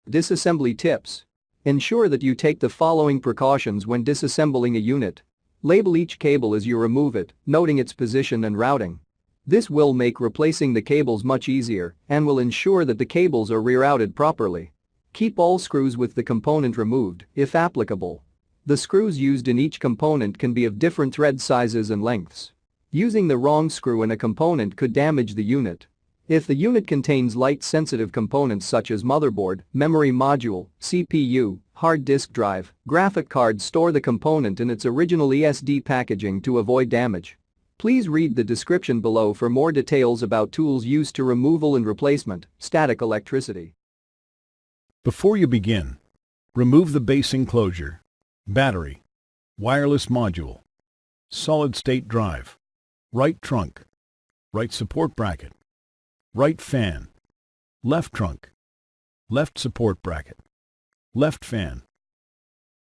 Disassembly tips. Ensure that you take the following precautions when disassembling a unit. Label each cable as you remove it, noting its position and routing. This will make replacing the cables much easier and will ensure that the cables are rerouted properly. Keep all screws with the component removed, if applicable. The screws used in each component can be of different thread sizes and lengths. Using the wrong screw in a component could damage the unit. If the unit contains light-sensitive components such as motherboard, memory module, CPU, hard disk drive, graphic card, store the component in its original ESD packaging to avoid damage. Please read the description below for more details about tools used to removal and replacement, static electricity. Before you begin, remove the base enclosure, battery, wireless module, solid-state drive, right trunk, right support bracket, right fan, left trunk, left support bracket, left fan,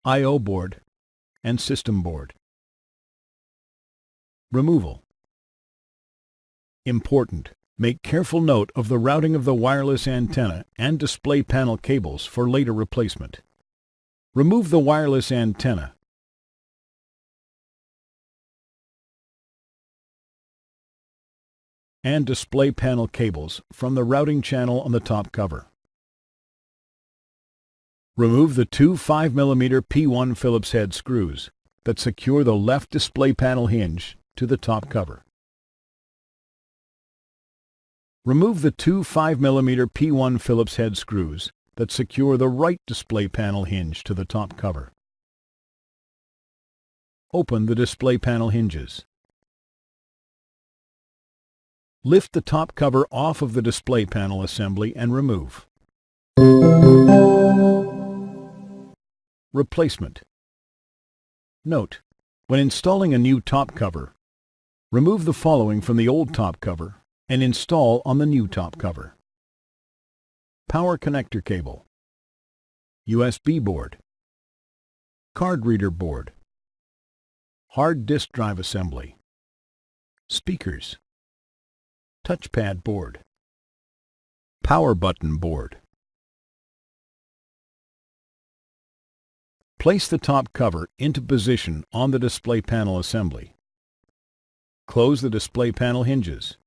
I/O board, and system board. Removal. Important. Make careful note of the routing of the wireless antenna and display panel cables for later replacement. Remove the wireless antenna. And display panel cables from the routing channel on the top cover. Remove the two 5mm P1 Phillips head screws that secure the left display panel hinge to the top cover. Remove the two 5mm P1 Phillips head screws that secure the right display panel hinge to the top cover. Open the display panel hinges. Lift the top cover off of the display panel assembly and remove. Replacement. Note: when installing a new top cover, remove the following from the old top cover and install on the new top cover. Power connector cable, USB board, card reader board, hard disk drive assembly, speakers, touchpad board, power button board. Place the top cover into position on the display panel assembly. Close the display panel hinges.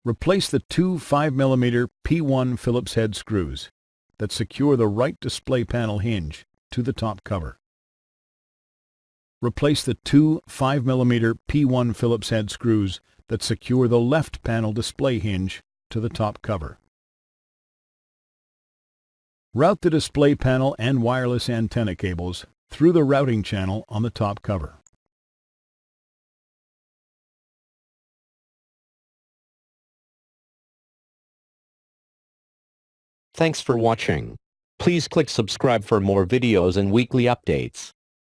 Replace the two 5mm P1 Phillips head screws that secure the right display panel hinge to the top cover. Replace the two 5mm P1 Phillips head screws that secure the left panel display hinge to the top cover. Route the display panel and wireless antenna cables through the routing channel on the top cover. Thanks for watching. Please click subscribe for more videos and weekly updates.